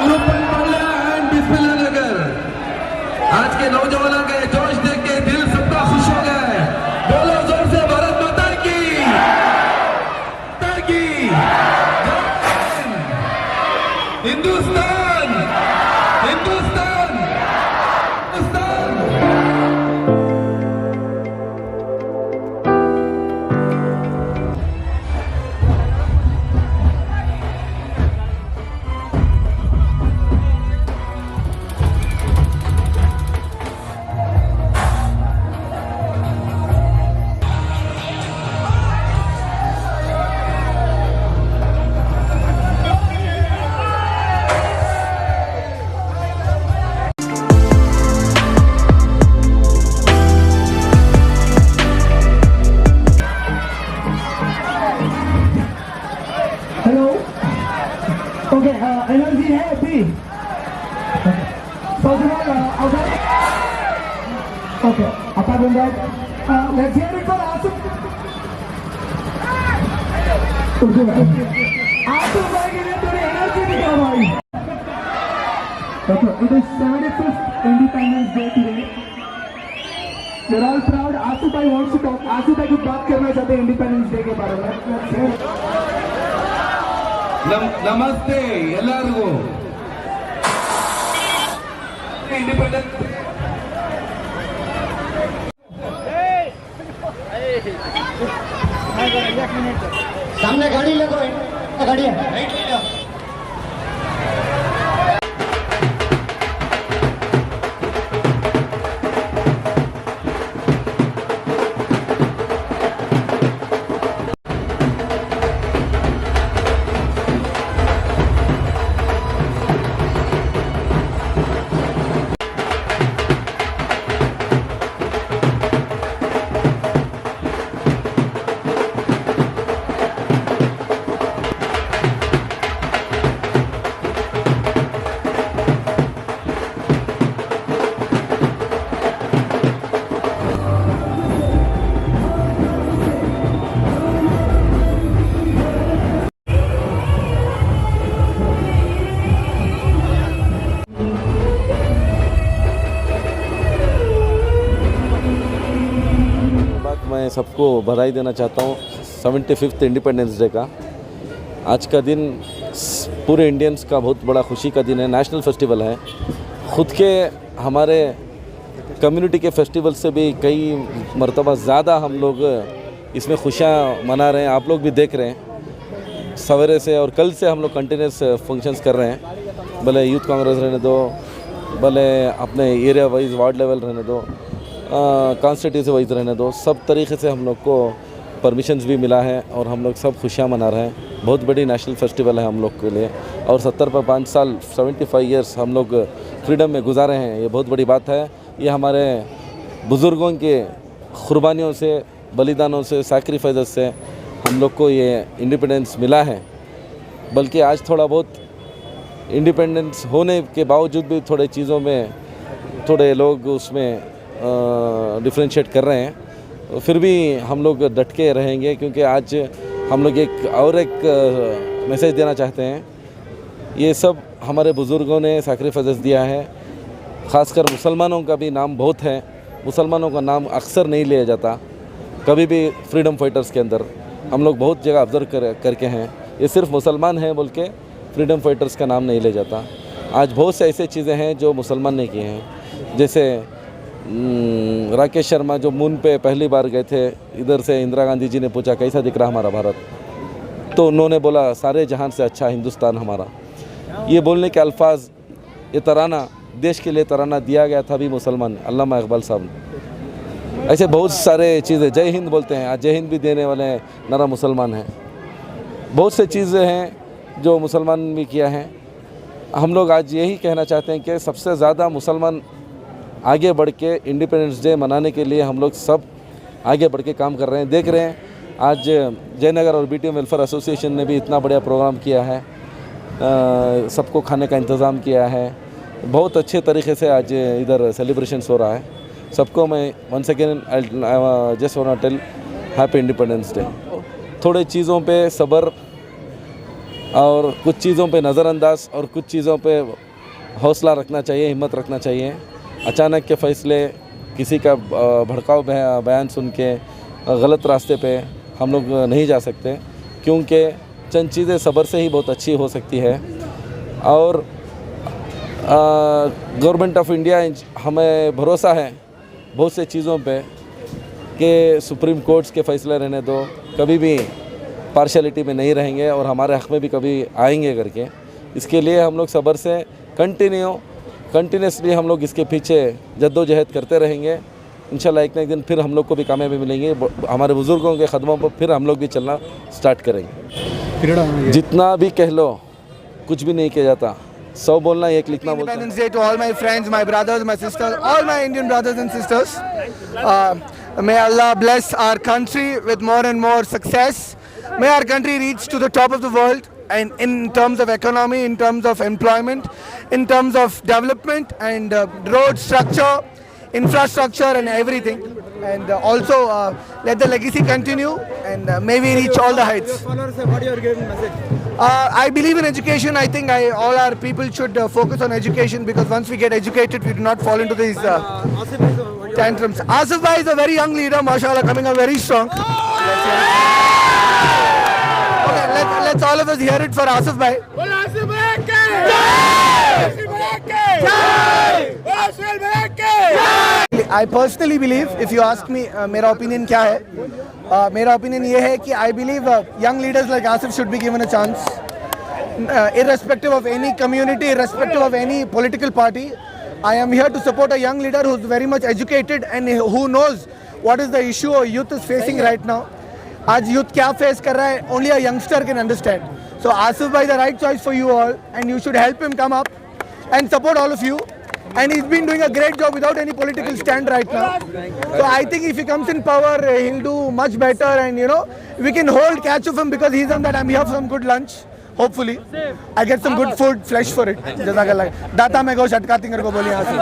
अनुपम पालिया and बिस्मिल्लाह नगर। आज के नौजवानों के जोश देख के दिल सबका खुश हो गया है। बोलो जोर से भारत माता की, हिंदुस्तान हिंदुस्तान हिंदुस्तान। Okay, energy है अभी। So okay, apart from that, let's hear it for Asif. Asif भाई के लिए थोड़ी energy दिखाओ भाई। Okay, it is 75th Independence Day today. We're all proud. Asif भाई wants to talk. Asif भाई कुछ बात करना चाहते हैं Independence Day के बारे में। Let's hear it. नमस्ते ಎಲ್ಲರಿಗೂ इंडिपेंडेंस सामने गाड़ी लगो गाड़ी है मैं सबको बधाई देना चाहता हूँ 75th इंडिपेंडेंस डे का। आज का दिन पूरे इंडियंस का बहुत बड़ा खुशी का दिन है, नेशनल फेस्टिवल है। ख़ुद के हमारे कम्युनिटी के फेस्टिवल से भी कई मरतबा ज़्यादा हम लोग इसमें खुशियाँ मना रहे हैं। आप लोग भी देख रहे हैं, सवेरे से और कल से हम लोग कंटिन्यूस फंक्शंस कर रहे हैं। भले यूथ कांग्रेस रहने दो, भले अपने एरिया वाइज वार्ड लेवल रहने दो, कॉन्स्टिट्यूंसी वाइज रहने दो, सब तरीके से हम लोग को परमिशंस भी मिला है और हम लोग सब खुशियाँ मना रहे हैं। बहुत बड़ी नेशनल फेस्टिवल है हम लोग के लिए और 70 पर 5 साल 75 ईयर्स हम लोग फ्रीडम में गुजारे हैं। ये बहुत बड़ी बात है। ये हमारे बुज़ुर्गों के कुर्बानियों से, बलिदानों से, सैक्रिफाइसेस से हम लोग को ये इंडिपेंडेंस मिला है। बल्कि आज थोड़ा बहुत इंडिपेंडेंस होने के बावजूद भी थोड़े चीज़ों में थोड़े लोग उसमें डिफ्रेंशिएट कर रहे हैं, फिर भी हम लोग डट के रहेंगे क्योंकि आज हम लोग एक मैसेज देना चाहते हैं। ये सब हमारे बुज़ुर्गों ने सैक्रिफाइसेस दिया है। ख़ासकर मुसलमानों का भी नाम बहुत है। मुसलमानों का नाम अक्सर नहीं लिया जाता कभी भी फ्रीडम फाइटर्स के अंदर। हम लोग बहुत जगह ऑब्ज़र्व करके हैं, ये सिर्फ मुसलमान हैं बोल के फ्रीडम फाइटर्स का नाम नहीं लिया जाता। आज बहुत से ऐसे चीज़ें हैं जो मुसलमान ने किए हैं, जैसे राकेश शर्मा जो मून पे पहली बार गए थे, इधर से इंदिरा गांधी जी ने पूछा कैसा दिख रहा हमारा भारत, तो उन्होंने बोला सारे जहान से अच्छा हिंदुस्तान हमारा। ये बोलने के अल्फाज, ये तराना, देश के लिए तराना दिया गया था भी मुसलमान, अल्लामा इकबाल साहब ने। ऐसे बहुत सारे चीज़ें, जय हिंद बोलते हैं, आज जय हिंद भी देने वाले नारा मुसलमान हैं। बहुत से चीज़ें हैं जो मुसलमान भी किया है। हम लोग आज यही कहना चाहते हैं कि सबसे ज़्यादा मुसलमान आगे बढ़ के इंडिपेंडेंस डे मनाने के लिए हम लोग सब आगे बढ़ के काम कर रहे हैं। देख रहे हैं आज जयनगर और BTM वेलफेयर एसोसिएशन ने भी इतना बढ़िया प्रोग्राम किया है, सबको खाने का इंतज़ाम किया है। बहुत अच्छे तरीके से आज इधर सेलिब्रेशंस हो रहा है। सबको मैं once again just want to tell happy independence day. थोड़े चीज़ों पे सब्र और कुछ चीज़ों पे नज़रअंदाज और कुछ चीज़ों पे हौसला रखना चाहिए, हिम्मत रखना चाहिए। अचानक के फ़ैसले, किसी का भड़काऊ बयान सुन के गलत रास्ते पे हम लोग नहीं जा सकते, क्योंकि चंद चीज़ें सब्र से ही बहुत अच्छी हो सकती है। और गवर्नमेंट ऑफ इंडिया हमें भरोसा है बहुत से चीज़ों पे कि सुप्रीम कोर्ट्स के फ़ैसले रहने दो, कभी भी पार्शलिटी में नहीं रहेंगे और हमारे हक़ में भी कभी आएंगे करके। इसके लिए हम लोग सब्र से कंटिन्यूसली हम लोग इसके पीछे जद्दोजहद करते रहेंगे। इंशाल्लाह एक न एक दिन फिर हम लोग को भी कामयाबी मिलेंगी। हमारे बुज़ुर्गों के कदमों पर फिर हम लोग भी चलना स्टार्ट करेंगे। जितना भी कह लो कुछ भी नहीं किया जाता, 100 बोलना एक लिखना बोलता। Independence Day to all my friends, my brothers, my sisters, all my Indian brothers and sisters. May Allah bless our country with more and more success. May our country reach to the top of the world, and in terms of economy, in terms of employment, in terms of development and road structure, infrastructure and everything. And also let the legacy continue, and may we reach all the heights. I believe in education. I think all our people should focus on education, because once we get educated, we do not fall into these tantrums. Asif Bhai is a very young leader, mashallah, coming up very strong. Okay, let's all of us hear it for Asif Bhai. I personally believe, if you ask me, मेरा opinion क्या है? मेरा opinion ये है कि I believe young leaders like Asif should be given a chance, irrespective of any community, irrespective of any political party. I am here to support a young leader who is very much educated and who knows what is the issue our youth is facing right now. आज youth क्या face कर रहा है, only a youngster can understand. So Asif Bhai is the right choice for you all, and you should help him come up and support all of you. And he's been doing a great job without any political stand right now. So I think if he comes in power, he'll do much better, and we can hold catch of him, because he's on that. I'm here for some good lunch. Hopefully, I get some good food, flesh for it. Jazakallah. Data mein go shatka tingar ko boli Asif.